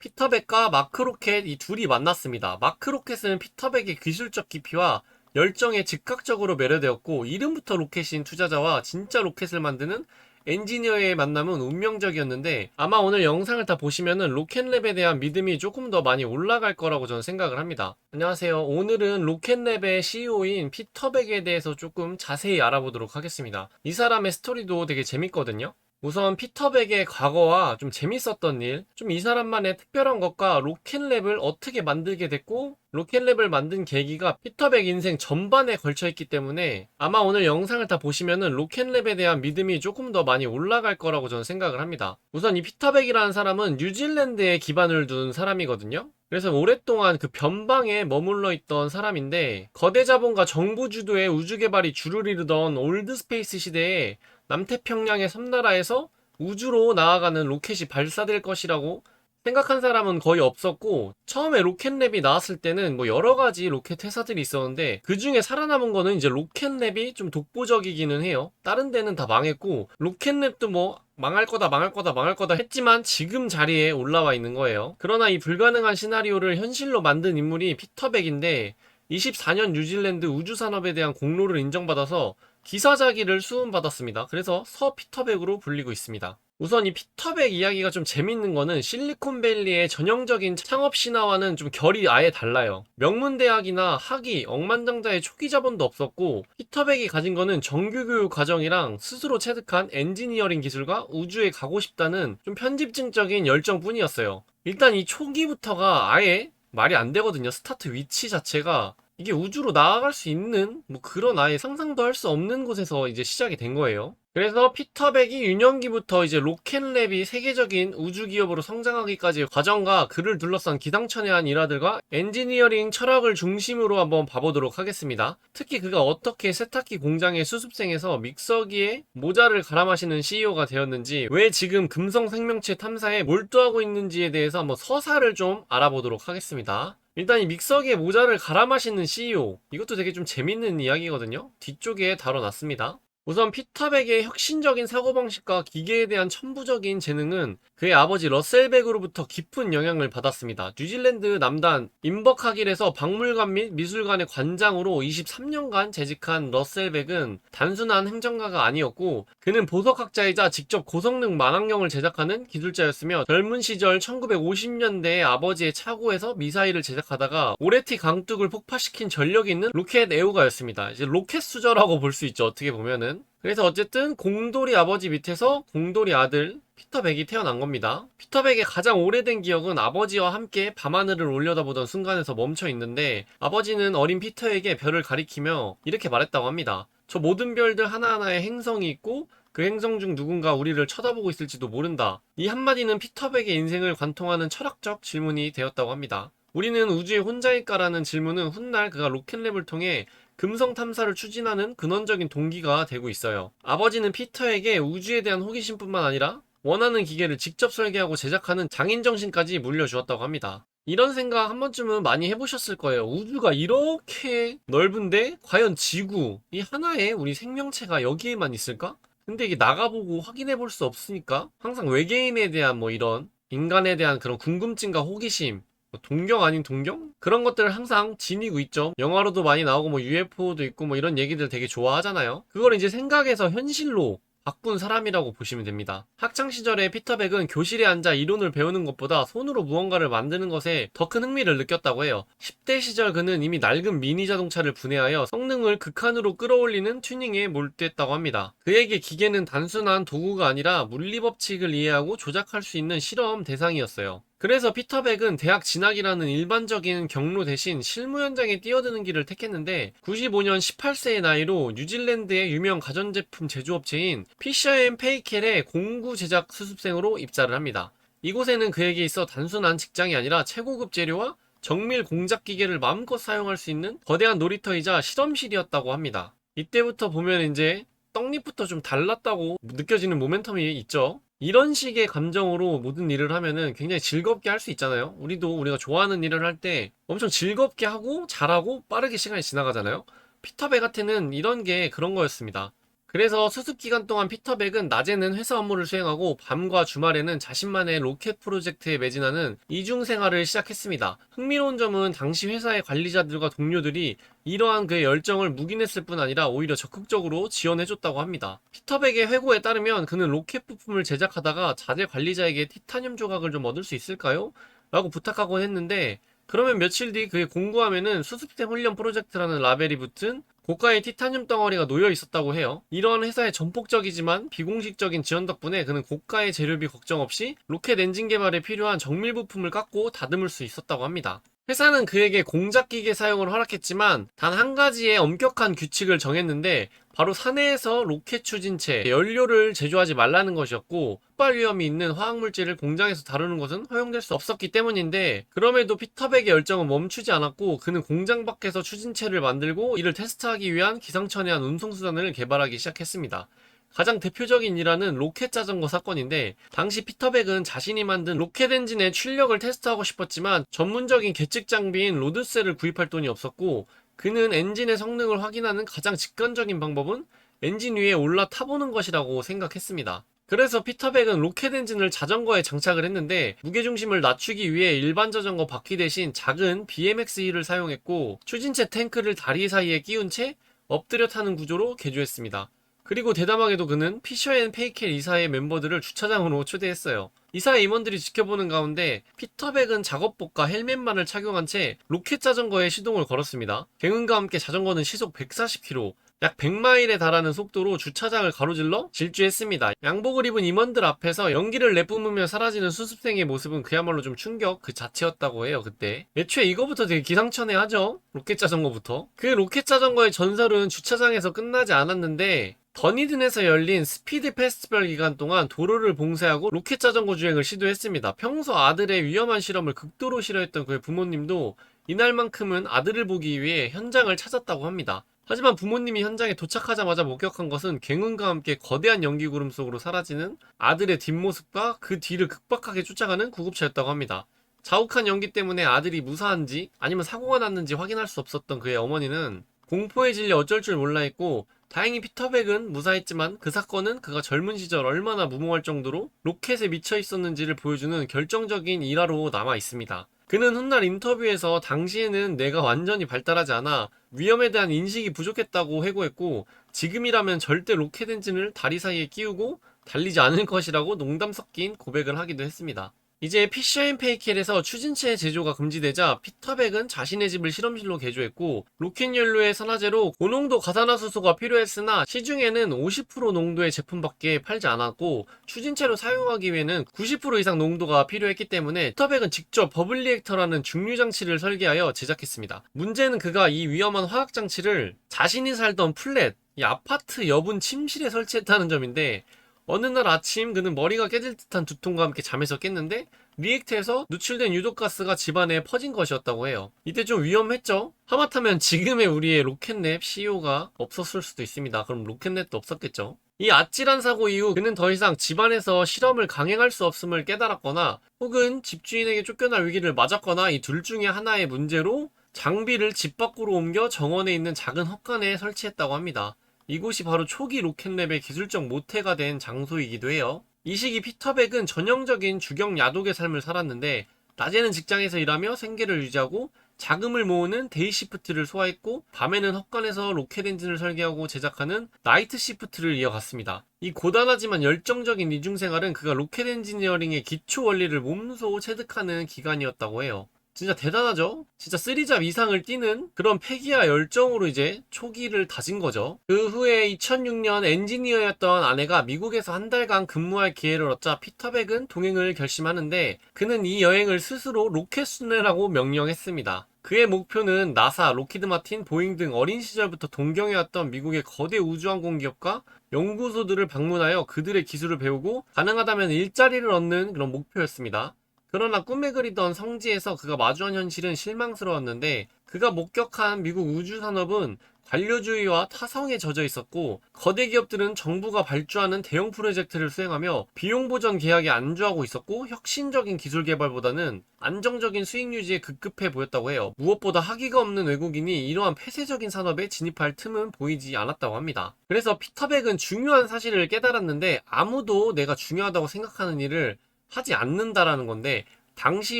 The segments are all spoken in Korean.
피터백과 마크로켓 이 둘이 만났습니다. 마크로켓은 피터백의 기술적 깊이와 열정에 즉각적으로 매료되었고, 이름부터 로켓인 투자자와 진짜 로켓을 만드는 엔지니어의 만남은 운명적이었는데, 아마 오늘 영상을 다 보시면은 로켓랩에 대한 믿음이 조금 더 많이 올라갈 거라고 저는 생각을 합니다. 안녕하세요. 오늘은 로켓랩의 CEO인 피터백에 대해서 조금 자세히 알아보도록 하겠습니다. 이 사람의 스토리도 되게 재밌거든요. 우선 피터백의 과거와 좀 재밌었던 일, 좀 이 사람만의 특별한 것과 로켓랩을 어떻게 만들게 됐고, 로켓랩을 만든 계기가 피터백 인생 전반에 걸쳐 있기 때문에 아마 오늘 영상을 다 보시면은 로켓랩에 대한 믿음이 조금 더 많이 올라갈 거라고 저는 생각을 합니다. 우선 이 피터백이라는 사람은 뉴질랜드에 기반을 둔 사람이거든요. 그래서 오랫동안 그 변방에 머물러 있던 사람인데, 거대 자본과 정부 주도의 우주 개발이 주를 이루던 올드 스페이스 시대에 남태평양의 섬나라에서 우주로 나아가는 로켓이 발사될 것이라고 생각한 사람은 거의 없었고, 처음에 로켓랩이 나왔을 때는 뭐 여러 가지 로켓 회사들이 있었는데 그 중에 살아남은 거는 이제 로켓랩이 좀 독보적이기는 해요. 다른 데는 다 망했고, 로켓랩도 뭐 망할 거다 망할 거다 망할 거다 했지만 지금 자리에 올라와 있는 거예요. 그러나 이 불가능한 시나리오를 현실로 만든 인물이 피터백인데, 24년 뉴질랜드 우주산업에 대한 공로를 인정받아서 기사자기를 수음받았습니다. 그래서 서 피터백으로 불리고 있습니다. 우선 이 피터백 이야기가 좀 재밌는 거는 실리콘밸리의 전형적인 창업 신화와는 좀 결이 아예 달라요. 명문대학이나 학위, 억만장자의 초기 자본도 없었고, 피터백이 가진 거는 정규교육 과정이랑 스스로 체득한 엔지니어링 기술과 우주에 가고 싶다는 좀 편집증적인 열정뿐이었어요. 일단 이 초기부터가 아예 말이 안 되거든요. 스타트 위치 자체가 이게 우주로 나아갈 수 있는 뭐 그런 아예 상상도 할 수 없는 곳에서 이제 시작이 된 거예요. 그래서 피터백이 유년기부터 이제 로켓랩이 세계적인 우주 기업으로 성장하기까지의 과정과 그를 둘러싼 기상천외한 일화들과 엔지니어링 철학을 중심으로 한번 봐보도록 하겠습니다. 특히 그가 어떻게 세탁기 공장의 수습생에서 믹서기에 모자를 갈아 마시는 CEO가 되었는지, 왜 지금 금성 생명체 탐사에 몰두하고 있는지에 대해서 한번 서사를 좀 알아보도록 하겠습니다. 일단 이 믹서기에 모자를 갈아 마시는 CEO, 이것도 되게 좀 재밌는 이야기거든요. 뒤쪽에 다뤄놨습니다. 우선 피터백의 혁신적인 사고방식과 기계에 대한 천부적인 재능은 그의 아버지 러셀백으로부터 깊은 영향을 받았습니다. 뉴질랜드 남단 인버카길에서 박물관 및 미술관의 관장으로 23년간 재직한 러셀백은 단순한 행정가가 아니었고, 그는 보석학자이자 직접 고성능 만학령을 제작하는 기술자였으며, 젊은 시절 1950년대에 아버지의 차고에서 미사일을 제작하다가 오레티 강둑을 폭파시킨 전력이 있는 로켓 애호가였습니다. 이제 로켓 수저라고 볼 수 있죠, 어떻게 보면은. 그래서 어쨌든 공돌이 아버지 밑에서 공돌이 아들 피터백이 태어난 겁니다. 피터백의 가장 오래된 기억은 아버지와 함께 밤하늘을 올려다보던 순간에서 멈춰 있는데, 아버지는 어린 피터에게 별을 가리키며 이렇게 말했다고 합니다. 저 모든 별들 하나하나에 행성이 있고 그 행성 중 누군가 우리를 쳐다보고 있을지도 모른다. 이 한마디는 피터백의 인생을 관통하는 철학적 질문이 되었다고 합니다. 우리는 우주에 혼자일까라는 질문은 훗날 그가 로켓랩을 통해 금성 탐사를 추진하는 근원적인 동기가 되고 있어요. 아버지는 피터에게 우주에 대한 호기심뿐만 아니라 원하는 기계를 직접 설계하고 제작하는 장인정신까지 물려주었다고 합니다. 이런 생각 한 번쯤은 많이 해보셨을 거예요. 우주가 이렇게 넓은데 과연 지구, 이 하나의 우리 생명체가 여기에만 있을까? 근데 이게 나가보고 확인해 볼 수 없으니까 항상 외계인에 대한 뭐 이런 인간에 대한 그런 궁금증과 호기심, 뭐 동경 아닌 동경? 그런 것들을 항상 지니고 있죠. 영화로도 많이 나오고 뭐 UFO도 있고 뭐 이런 얘기들 되게 좋아하잖아요. 그걸 이제 생각해서 현실로 바꾼 사람이라고 보시면 됩니다. 학창시절에 피터백은 교실에 앉아 이론을 배우는 것보다 손으로 무언가를 만드는 것에 더 큰 흥미를 느꼈다고 해요. 10대 시절 그는 이미 낡은 미니 자동차를 분해하여 성능을 극한으로 끌어올리는 튜닝에 몰두했다고 합니다. 그에게 기계는 단순한 도구가 아니라 물리법칙을 이해하고 조작할 수 있는 실험 대상이었어요. 그래서 피터백은 대학 진학이라는 일반적인 경로 대신 실무 현장에 뛰어드는 길을 택했는데, 95년 18세의 나이로 뉴질랜드의 유명 가전제품 제조업체인 피셔앤페이켈의 공구 제작 수습생으로 입사를 합니다. 이곳에는 그에게 있어 단순한 직장이 아니라 최고급 재료와 정밀 공작 기계를 마음껏 사용할 수 있는 거대한 놀이터이자 실험실이었다고 합니다. 이때부터 보면 이제 떡잎부터 좀 달랐다고 느껴지는 모멘텀이 있죠. 이런 식의 감정으로 모든 일을 하면은 굉장히 즐겁게 할 수 있잖아요. 우리가 좋아하는 일을 할 때 엄청 즐겁게 하고 잘하고 빠르게 시간이 지나가잖아요. 피터백한테는 이런 게 그런 거였습니다. 그래서 수습 기간 동안 피터백은 낮에는 회사 업무를 수행하고 밤과 주말에는 자신만의 로켓 프로젝트에 매진하는 이중 생활을 시작했습니다. 흥미로운 점은 당시 회사의 관리자들과 동료들이 이러한 그의 열정을 묵인했을 뿐 아니라 오히려 적극적으로 지원해줬다고 합니다. 피터백의 회고에 따르면 그는 로켓 부품을 제작하다가 자재 관리자에게 티타늄 조각을 좀 얻을 수 있을까요? 라고 부탁하곤 했는데, 그러면 며칠 뒤 그의 공구함에는 수습생 훈련 프로젝트라는 라벨이 붙은 고가의 티타늄 덩어리가 놓여 있었다고 해요. 이러한 회사의 전폭적이지만 비공식적인 지원 덕분에 그는 고가의 재료비 걱정 없이 로켓 엔진 개발에 필요한 정밀 부품을 깎고 다듬을 수 있었다고 합니다. 회사는 그에게 공작 기계 사용을 허락했지만 단 한 가지의 엄격한 규칙을 정했는데, 바로 사내에서 로켓 추진체, 연료를 제조하지 말라는 것이었고, 폭발 위험이 있는 화학물질을 공장에서 다루는 것은 허용될 수 없었기 때문인데, 그럼에도 피터백의 열정은 멈추지 않았고 그는 공장 밖에서 추진체를 만들고 이를 테스트하기 위한 기상천외한 운송수단을 개발하기 시작했습니다. 가장 대표적인 일화는 로켓 자전거 사건인데, 당시 피터백은 자신이 만든 로켓 엔진의 출력을 테스트하고 싶었지만 전문적인 계측 장비인 로드셀을 구입할 돈이 없었고, 그는 엔진의 성능을 확인하는 가장 직관적인 방법은 엔진 위에 올라 타보는 것이라고 생각했습니다. 그래서 피터백은 로켓 엔진을 자전거에 장착을 했는데, 무게중심을 낮추기 위해 일반 자전거 바퀴 대신 작은 BMX 휠을 사용했고, 추진체 탱크를 다리 사이에 끼운 채 엎드려 타는 구조로 개조했습니다. 그리고 대담하게도 그는 피셔앤페이켈 이사의 멤버들을 주차장으로 초대했어요. 이사의 임원들이 지켜보는 가운데 피터백은 작업복과 헬멧만을 착용한 채 로켓 자전거에 시동을 걸었습니다. 갱응과 함께 자전거는 시속 140km, 약 100마일에 달하는 속도로 주차장을 가로질러 질주했습니다. 양복을 입은 임원들 앞에서 연기를 내뿜으며 사라지는 수습생의 모습은 그야말로 좀 충격 그 자체였다고 해요. 그때 애초에 이거부터 되게 기상천외하죠. 로켓 자전거부터. 그 로켓 자전거의 전설은 주차장에서 끝나지 않았는데, 더니든에서 열린 스피드 페스티벌 기간 동안 도로를 봉쇄하고 로켓 자전거 주행을 시도했습니다. 평소 아들의 위험한 실험을 극도로 싫어했던 그의 부모님도 이날만큼은 아들을 보기 위해 현장을 찾았다고 합니다. 하지만 부모님이 현장에 도착하자마자 목격한 것은 갱응과 함께 거대한 연기 구름 속으로 사라지는 아들의 뒷모습과 그 뒤를 급박하게 쫓아가는 구급차였다고 합니다. 자욱한 연기 때문에 아들이 무사한지 아니면 사고가 났는지 확인할 수 없었던 그의 어머니는 공포에 질려 어쩔 줄 몰라 했고, 다행히 피터백은 무사했지만 그 사건은 그가 젊은 시절 얼마나 무모할 정도로 로켓에 미쳐 있었는지를 보여주는 결정적인 일화로 남아 있습니다. 그는 훗날 인터뷰에서 당시에는 뇌가 완전히 발달하지 않아 위험에 대한 인식이 부족했다고 회고했고, 지금이라면 절대 로켓 엔진을 다리 사이에 끼우고 달리지 않을 것이라고 농담 섞인 고백을 하기도 했습니다. 이제 피셔앤페이켈에서 추진체 제조가 금지되자 피터백은 자신의 집을 실험실로 개조했고, 로켓 연료의 산화제로 고농도 가산화수소가 필요했으나 시중에는 50% 농도의 제품밖에 팔지 않았고, 추진체로 사용하기 위해는 90% 이상 농도가 필요했기 때문에 피터백은 직접 버블 리액터라는 중류 장치를 설계하여 제작했습니다. 문제는 그가 이 위험한 화학 장치를 자신이 살던 플랫, 이 아파트 여분 침실에 설치했다는 점인데, 어느 날 아침 그는 머리가 깨질 듯한 두통과 함께 잠에서 깼는데 리액터에서 누출된 유독가스가 집안에 퍼진 것이었다고 해요. 이때 좀 위험했죠? 하마터면 지금의 우리의 로켓랩 CEO가 없었을 수도 있습니다. 그럼 로켓랩도 없었겠죠? 이 아찔한 사고 이후 그는 더 이상 집안에서 실험을 강행할 수 없음을 깨달았거나, 혹은 집주인에게 쫓겨날 위기를 맞았거나, 이 둘 중에 하나의 문제로 장비를 집 밖으로 옮겨 정원에 있는 작은 헛간에 설치했다고 합니다. 이곳이 바로 초기 로켓랩의 기술적 모태가 된 장소이기도 해요. 이 시기 피터백은 전형적인 주경 야독의 삶을 살았는데, 낮에는 직장에서 일하며 생계를 유지하고 자금을 모으는 데이 시프트를 소화했고, 밤에는 헛간에서 로켓 엔진을 설계하고 제작하는 나이트 시프트를 이어갔습니다. 이 고단하지만 열정적인 이중생활은 그가 로켓 엔지니어링의 기초 원리를 몸소 체득하는 기간이었다고 해요. 진짜 대단하죠? 진짜 3잡 이상을 뛰는 그런 패기와 열정으로 이제 초기를 다진 거죠. 그 후에 2006년 엔지니어였던 아내가 미국에서 한 달간 근무할 기회를 얻자 피터백은 동행을 결심하는데, 그는 이 여행을 스스로 로켓 순회라고 명명했습니다. 그의 목표는 나사, 로키드 마틴, 보잉 등 어린 시절부터 동경해왔던 미국의 거대 우주항공 기업과 연구소들을 방문하여 그들의 기술을 배우고 가능하다면 일자리를 얻는 그런 목표였습니다. 그러나 꿈에 그리던 성지에서 그가 마주한 현실은 실망스러웠는데, 그가 목격한 미국 우주산업은 관료주의와 타성에 젖어 있었고, 거대 기업들은 정부가 발주하는 대형 프로젝트를 수행하며 비용 보전 계약에 안주하고 있었고, 혁신적인 기술 개발보다는 안정적인 수익 유지에 급급해 보였다고 해요. 무엇보다 학위가 없는 외국인이 이러한 폐쇄적인 산업에 진입할 틈은 보이지 않았다고 합니다. 그래서 피터백은 중요한 사실을 깨달았는데, 아무도 내가 중요하다고 생각하는 일을 하지 않는다라는 건데, 당시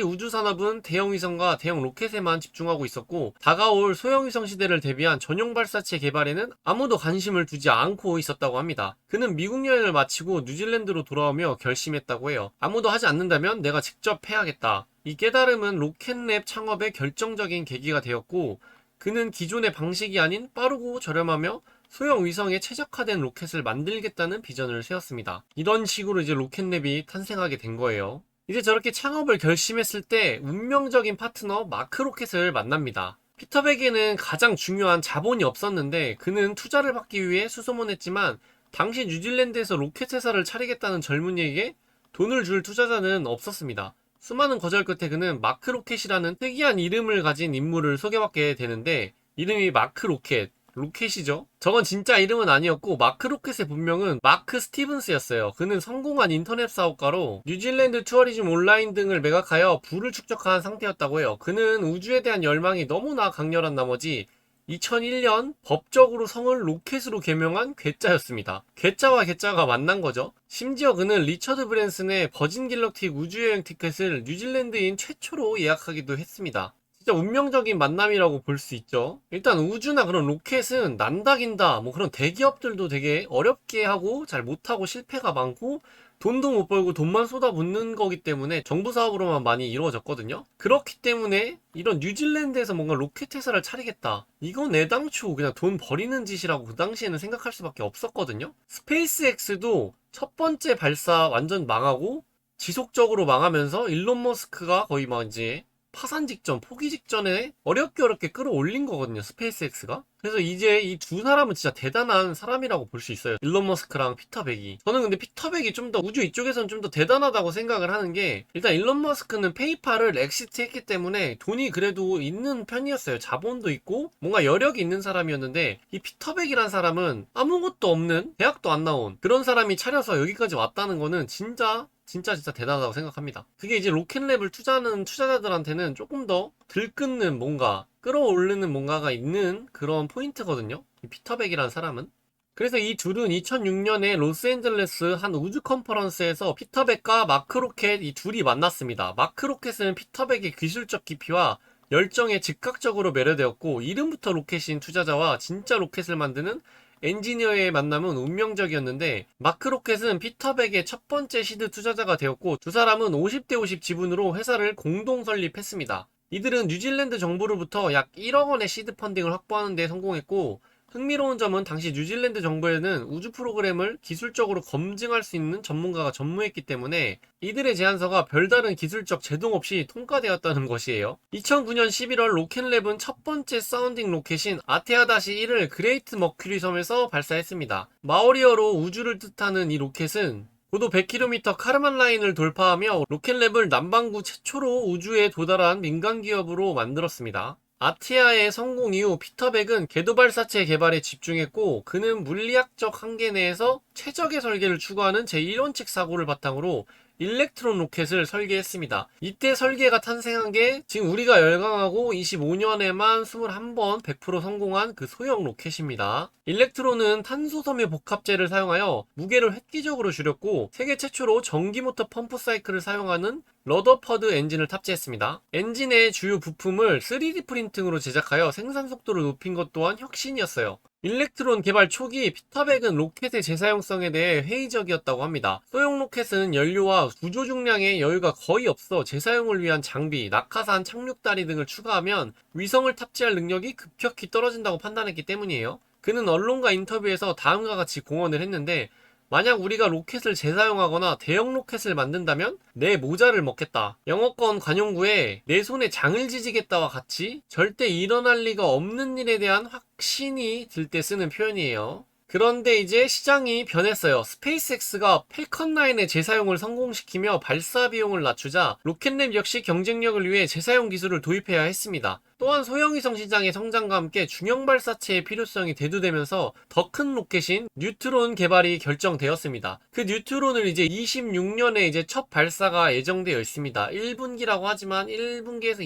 우주산업은 대형 위성과 대형 로켓에만 집중하고 있었고, 다가올 소형 위성 시대를 대비한 전용 발사체 개발에는 아무도 관심을 두지 않고 있었다고 합니다. 그는 미국 여행을 마치고 뉴질랜드로 돌아오며 결심했다고 해요. 아무도 하지 않는다면 내가 직접 해야겠다. 이 깨달음은 로켓랩 창업의 결정적인 계기가 되었고, 그는 기존의 방식이 아닌 빠르고 저렴하며 소형 위성에 최적화된 로켓을 만들겠다는 비전을 세웠습니다. 이런 식으로 이제 로켓랩이 탄생하게 된 거예요. 이제 저렇게 창업을 결심했을 때 운명적인 파트너 마크 로켓을 만납니다. 피터백에는 가장 중요한 자본이 없었는데, 그는 투자를 받기 위해 수소문했지만 당시 뉴질랜드에서 로켓 회사를 차리겠다는 젊은이에게 돈을 줄 투자자는 없었습니다. 수많은 거절 끝에 그는 마크 로켓이라는 특이한 이름을 가진 인물을 소개받게 되는데, 이름이 마크 로켓, 로켓이죠. 저건 진짜 이름은 아니었고, 마크 로켓의 본명은 마크 스티븐스였어요. 그는 성공한 인터넷 사업가로 뉴질랜드 투어리즘 온라인 등을 매각하여 부를 축적한 상태였다고 해요. 그는 우주에 대한 열망이 너무나 강렬한 나머지 2001년 법적으로 성을 로켓으로 개명한 괴짜였습니다. 괴짜와 괴짜가 만난 거죠. 심지어 그는 리처드 브랜슨의 버진 갤럭틱 우주여행 티켓을 뉴질랜드인 최초로 예약하기도 했습니다. 진짜 운명적인 만남이라고 볼 수 있죠. 일단 우주나 그런 로켓은 난다긴다 뭐 그런 대기업들도 되게 어렵게 하고 잘 못하고 실패가 많고, 돈도 못 벌고 돈만 쏟아붓는 거기 때문에 정부 사업으로만 많이 이루어졌거든요. 그렇기 때문에 이런 뉴질랜드에서 뭔가 로켓 회사를 차리겠다, 이건 애당초 그냥 돈 버리는 짓이라고 그 당시에는 생각할 수밖에 없었거든요. 스페이스X도 첫 번째 발사 완전 망하고 지속적으로 망하면서 일론 머스크가 거의 막 이제 파산 직전, 포기 직전에 어렵게 끌어올린 거거든요, 스페이스X가. 그래서 이제 이 두 사람은 진짜 대단한 사람이라고 볼 수 있어요. 일론 머스크랑 피터백이. 저는 근데 피터백이 좀 더 우주 이쪽에서는 좀 더 대단하다고 생각을 하는 게, 일단 일론 머스크는 페이팔을 엑시트 했기 때문에 돈이 그래도 있는 편이었어요. 자본도 있고 뭔가 여력이 있는 사람이었는데, 이 피터백이란 사람은 아무것도 없는, 대학도 안 나온 그런 사람이 차려서 여기까지 왔다는 거는 진짜 대단하다고 생각합니다. 그게 이제 로켓랩을 투자하는 투자자들한테는 조금 더 들끓는 뭔가, 끌어오르는 뭔가가 있는 그런 포인트거든요, 이 피터백이라는 사람은. 그래서 이 둘은 2006년에 로스앤젤레스 한 우주 컨퍼런스에서 피터백과 마크 로켓 이 둘이 만났습니다. 마크 로켓은 피터백의 기술적 깊이와 열정에 즉각적으로 매료되었고, 이름부터 로켓인 투자자와 진짜 로켓을 만드는 엔지니어의 만남은 운명적이었는데, 마크 로켓은 피터백의 첫 번째 시드 투자자가 되었고, 두 사람은 50대 50 지분으로 회사를 공동 설립했습니다. 이들은 뉴질랜드 정부로부터 약 1억 원의 시드 펀딩을 확보하는 데 성공했고, 흥미로운 점은 당시 뉴질랜드 정부에는 우주 프로그램을 기술적으로 검증할 수 있는 전문가가 전무했기 때문에 이들의 제안서가 별다른 기술적 제동 없이 통과되었다는 것이에요. 2009년 11월 로켓랩은 첫 번째 사운딩 로켓인 아테아-1을 그레이트 머큐리 섬에서 발사했습니다. 마오리어로 우주를 뜻하는 이 로켓은 고도 100km 카르만 라인을 돌파하며 로켓랩을 남반구 최초로 우주에 도달한 민간 기업으로 만들었습니다. 아티아의 성공 이후 피터백은 궤도 발사체 개발에 집중했고, 그는 물리학적 한계 내에서 최적의 설계를 추구하는 제1원칙 사고를 바탕으로 일렉트론 로켓을 설계했습니다. 이때 설계가 탄생한 게 지금 우리가 열강하고 25년에만 21번 100% 성공한 그 소형 로켓입니다. 일렉트론은 탄소섬유 복합재를 사용하여 무게를 획기적으로 줄였고, 세계 최초로 전기모터 펌프 사이클을 사용하는 러더퍼드 엔진을 탑재했습니다. 엔진의 주요 부품을 3D 프린팅으로 제작하여 생산 속도를 높인 것 또한 혁신이었어요. 일렉트론 개발 초기 피터백은 로켓의 재사용성에 대해 회의적이었다고 합니다. 소형 로켓은 연료와 구조 중량의 여유가 거의 없어 재사용을 위한 장비, 낙하산, 착륙다리 등을 추가하면 위성을 탑재할 능력이 급격히 떨어진다고 판단했기 때문이에요. 그는 언론과 인터뷰에서 다음과 같이 공언을 했는데, 만약 우리가 로켓을 재사용하거나 대형 로켓을 만든다면 내 모자를 먹겠다, 영어권 관용구에 내 손에 장을 지지겠다와 같이 절대 일어날 리가 없는 일에 대한 확신이 들 때 쓰는 표현이에요. 그런데 이제 시장이 변했어요. 스페이스X가 펠컨 9의 재사용을 성공시키며 발사 비용을 낮추자 로켓랩 역시 경쟁력을 위해 재사용 기술을 도입해야 했습니다. 또한 소형위성 시장의 성장과 함께 중형 발사체의 필요성이 대두되면서 더 큰 로켓인 뉴트론 개발이 결정되었습니다. 그 뉴트론을 이제 26년에 이제 첫 발사가 예정되어 있습니다. 1분기라고 하지만 1분기에서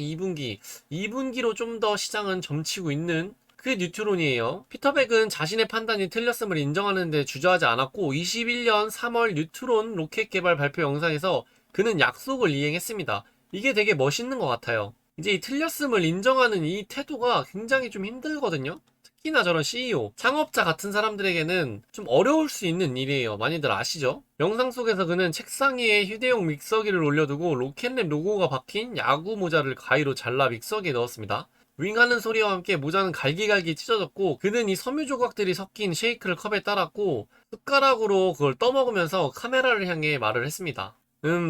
2분기로 좀 더 시장은 점치고 있는 그 뉴트론이에요. 피터백은 자신의 판단이 틀렸음을 인정하는데 주저하지 않았고 21년 3월 뉴트론 로켓 개발 발표 영상에서 그는 약속을 이행했습니다. 이게 되게 멋있는 것 같아요. 이제 이 틀렸음을 인정하는 이 태도가 굉장히 좀 힘들거든요. 특히나 저런 CEO, 창업자 같은 사람들에게는 좀 어려울 수 있는 일이에요. 많이들 아시죠? 영상 속에서 그는 책상 위에 휴대용 믹서기를 올려두고 로켓랩 로고가 박힌 야구 모자를 가위로 잘라 믹서기에 넣었습니다. 윙하는 소리와 함께 모자는 갈기갈기 찢어졌고 그는 이 섬유 조각들이 섞인 쉐이크를 컵에 따랐고 숟가락으로 그걸 떠먹으면서 카메라를 향해 말을 했습니다.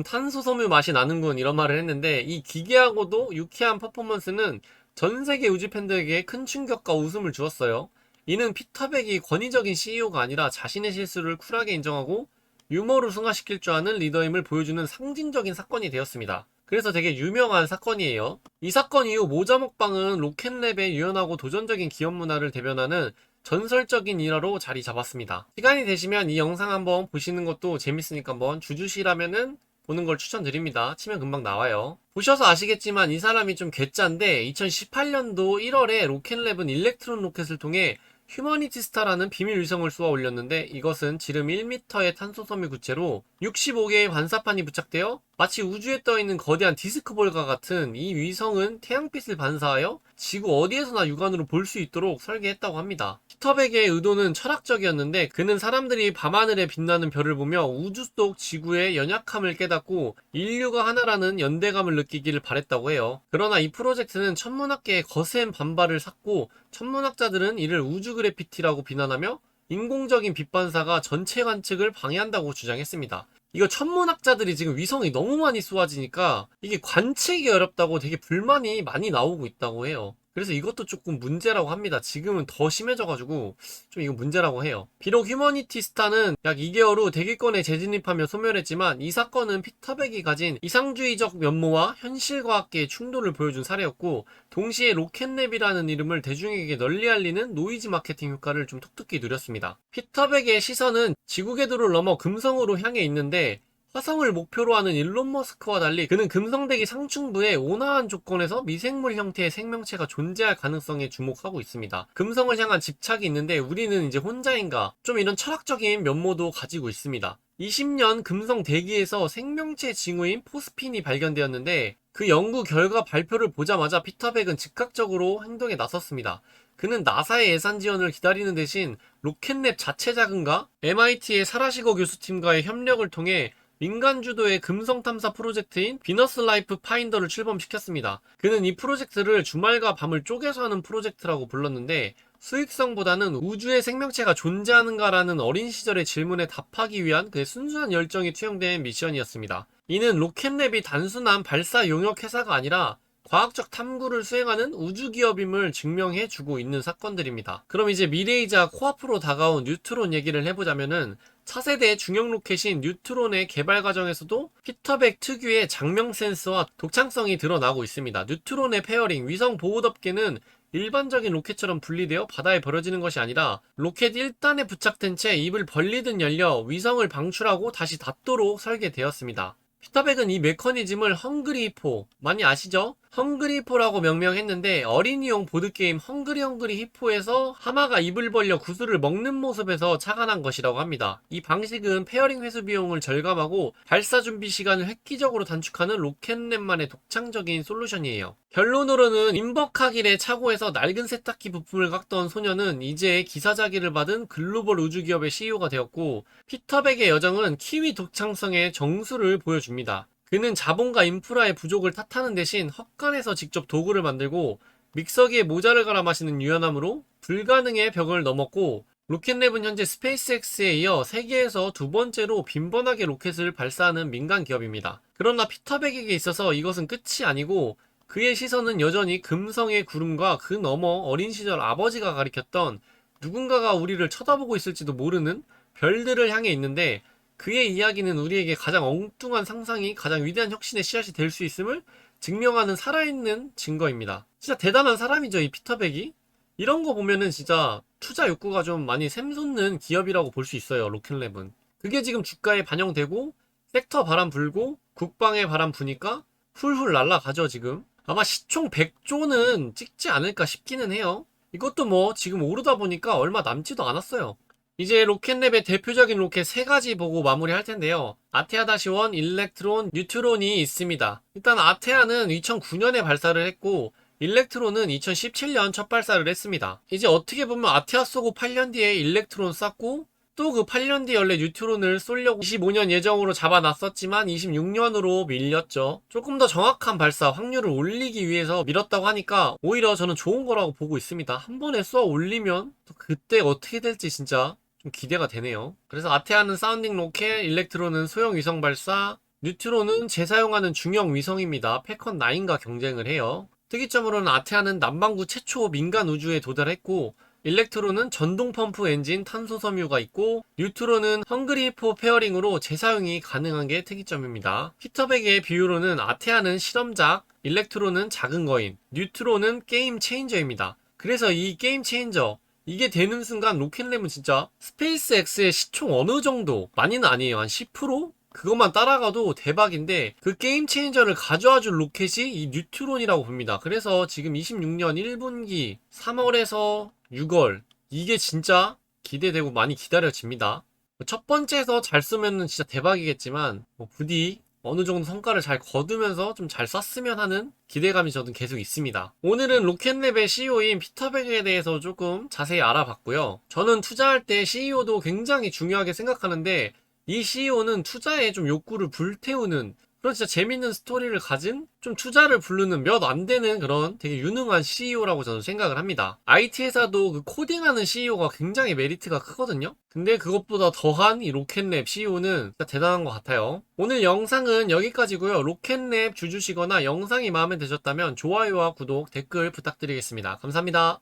탄소 섬유 맛이 나는군 이런 말을 했는데 이 기괴하고도 유쾌한 퍼포먼스는 전 세계 우주 팬들에게 큰 충격과 웃음을 주었어요. 이는 피터백이 권위적인 CEO가 아니라 자신의 실수를 쿨하게 인정하고 유머를 승화시킬 줄 아는 리더임을 보여주는 상징적인 사건이 되었습니다. 그래서 되게 유명한 사건이에요. 이 사건 이후 모자 먹방은 로켓랩의 유연하고 도전적인 기업 문화를 대변하는 전설적인 일화로 자리 잡았습니다. 시간이 되시면 이 영상 한번 보시는 것도 재밌으니까 한번 주주시라면은 보는 걸 추천드립니다. 치면 금방 나와요. 보셔서 아시겠지만 이 사람이 좀 괴짜인데 2018년도 1월에 로켓랩은 일렉트론 로켓을 통해 휴머니티 스타라는 비밀 위성을 쏘아 올렸는데 이것은 지름 1m의 탄소섬유 구체로 65개의 반사판이 부착되어 마치 우주에 떠있는 거대한 디스크볼과 같은 이 위성은 태양빛을 반사하여 지구 어디에서나 육안으로 볼 수 있도록 설계했다고 합니다. 피터백의 의도는 철학적이었는데 그는 사람들이 밤하늘에 빛나는 별을 보며 우주 속 지구의 연약함을 깨닫고 인류가 하나라는 연대감을 느끼기를 바랬다고 해요. 그러나 이 프로젝트는 천문학계의 거센 반발을 샀고 천문학자들은 이를 우주 그래피티라고 비난하며 인공적인 빛 반사가 전체 관측을 방해한다고 주장했습니다. 이거 천문학자들이 지금 위성이 너무 많이 쏘아지니까 이게 관측이 어렵다고 되게 불만이 많이 나오고 있다고 해요. 그래서 이것도 조금 문제라고 합니다. 지금은 더 심해져가지고 좀 이거 문제라고 해요. 비록 휴머니티 스타는 약 2개월 후 대기권에 재진입하며 소멸했지만 이 사건은 피터백이 가진 이상주의적 면모와 현실과학계의 충돌을 보여준 사례였고 동시에 로켓랩이라는 이름을 대중에게 널리 알리는 노이즈 마케팅 효과를 좀 톡톡히 누렸습니다. 피터백의 시선은 지구 궤도를 넘어 금성으로 향해 있는데 화성을 목표로 하는 일론 머스크와 달리 그는 금성대기 상층부의 온화한 조건에서 미생물 형태의 생명체가 존재할 가능성에 주목하고 있습니다. 금성을 향한 집착이 있는데 우리는 이제 혼자인가? 좀 이런 철학적인 면모도 가지고 있습니다. 20년 금성 대기에서 생명체 징후인 포스핀이 발견되었는데 그 연구 결과 발표를 보자마자 피터백은 즉각적으로 행동에 나섰습니다. 그는 나사의 예산 지원을 기다리는 대신 로켓랩 자체 자금과 MIT의 사라시거 교수팀과의 협력을 통해 민간 주도의 금성 탐사 프로젝트인 비너스 라이프 파인더를 출범시켰습니다. 그는 이 프로젝트를 주말과 밤을 쪼개서 하는 프로젝트라고 불렀는데 수익성보다는 우주에 생명체가 존재하는가라는 어린 시절의 질문에 답하기 위한 그의 순수한 열정이 투영된 미션이었습니다. 이는 로켓랩이 단순한 발사 용역 회사가 아니라 과학적 탐구를 수행하는 우주기업임을 증명해주고 있는 사건들입니다. 그럼 이제 미래이자 코앞으로 다가온 뉴트론 얘기를 해보자면은 차세대 중형 로켓인 뉴트론의 개발 과정에서도 피터백 특유의 장명 센스와 독창성이 드러나고 있습니다. 뉴트론의 페어링, 위성 보호덮개는 일반적인 로켓처럼 분리되어 바다에 버려지는 것이 아니라 로켓 1단에 부착된 채 입을 벌리듯 열려 위성을 방출하고 다시 닫도록 설계되었습니다. 피터백은 이 메커니즘을 헝그리 히포, 많이 아시죠? 헝그리 히포라고 명명했는데 어린이용 보드게임 헝그리 히포에서 하마가 입을 벌려 구슬을 먹는 모습에서 착안한 것이라고 합니다. 이 방식은 페어링 회수 비용을 절감하고 발사 준비 시간을 획기적으로 단축하는 로켓랩만의 독창적인 솔루션이에요. 결론으로는 임버카길의 차고에서 낡은 세탁기 부품을 깎던 소녀는 이제 기사자기를 받은 글로벌 우주기업의 CEO가 되었고 피터백의 여정은 키위 독창성의 정수를 보여줍니다. 그는 자본과 인프라의 부족을 탓하는 대신 헛간에서 직접 도구를 만들고 믹서기에 모자를 갈아 마시는 유연함으로 불가능의 벽을 넘었고 로켓랩은 현재 스페이스X에 이어 세계에서 두 번째로 빈번하게 로켓을 발사하는 민간 기업입니다. 그러나 피터백에게 있어서 이것은 끝이 아니고 그의 시선은 여전히 금성의 구름과 그 너머 어린 시절 아버지가 가리켰던 누군가가 우리를 쳐다보고 있을지도 모르는 별들을 향해 있는데 그의 이야기는 우리에게 가장 엉뚱한 상상이 가장 위대한 혁신의 씨앗이 될 수 있음을 증명하는 살아있는 증거입니다. 진짜 대단한 사람이죠, 이 피터백이. 이런 거 보면은 진짜 투자 욕구가 좀 많이 샘솟는 기업이라고 볼 수 있어요, 로켓랩은. 그게 지금 주가에 반영되고 섹터 바람 불고 국방에 바람 부니까 훌훌 날아가죠, 지금. 아마 시총 100조는 찍지 않을까 싶기는 해요. 이것도 뭐 지금 오르다 보니까 얼마 남지도 않았어요. 이제 로켓랩의 대표적인 로켓 세 가지 보고 마무리할 텐데요. 아테아-1, 일렉트론, 뉴트론이 있습니다. 일단 아테아는 2009년에 발사를 했고 일렉트론은 2017년 첫 발사를 했습니다. 이제 어떻게 보면 아테아 쏘고 8년 뒤에 일렉트론 쐈고 또 그 8년 뒤에 원래 뉴트론을 쏘려고 25년 예정으로 잡아놨었지만 26년으로 밀렸죠. 조금 더 정확한 발사 확률을 올리기 위해서 밀었다고 하니까 오히려 저는 좋은 거라고 보고 있습니다. 한 번에 쏘아 올리면 또 그때 어떻게 될지 진짜 좀 기대가 되네요. 그래서 아테아는 사운딩 로켓, 일렉트론은 소형 위성 발사, 뉴트론은 재사용하는 중형 위성입니다. 패컨 9과 경쟁을 해요. 특이점으로는 아테아는 남반구 최초 민간 우주에 도달했고 일렉트론은 전동 펌프 엔진 탄소 섬유가 있고 뉴트론은 헝그리 포 페어링으로 재사용이 가능한 게 특이점입니다. 피터백의 비유로는 아테아는 실험작, 일렉트론은 작은 거인, 뉴트론은 게임 체인저입니다. 그래서 이 게임 체인저 이게 되는 순간 로켓랩은 진짜 스페이스X의 시총 어느 정도 많이는 아니에요. 한 10%? 그것만 따라가도 대박인데 그 게임 체인저를 가져와 줄 로켓이 이 뉴트론이라고 봅니다. 그래서 지금 26년 1분기 3월에서 6월 이게 진짜 기대되고 많이 기다려집니다. 첫 번째에서 잘 쓰면은 진짜 대박이겠지만 부디 어느 정도 성과를 잘 거두면서 좀 잘 쐈으면 하는 기대감이 저는 계속 있습니다. 오늘은 로켓랩의 CEO인 피터백에 대해서 조금 자세히 알아봤고요. 저는 투자할 때 CEO도 굉장히 중요하게 생각하는데 이 CEO는 투자에 좀 욕구를 불태우는 그런 진짜 재밌는 스토리를 가진 좀 투자를 부르는 몇 안 되는 그런 되게 유능한 CEO라고 저는 생각을 합니다. IT 회사도 그 코딩하는 CEO가 굉장히 메리트가 크거든요. 근데 그것보다 더한 이 로켓랩 CEO는 진짜 대단한 것 같아요. 오늘 영상은 여기까지고요. 로켓랩 주주시거나 영상이 마음에 드셨다면 좋아요와 구독, 댓글 부탁드리겠습니다. 감사합니다.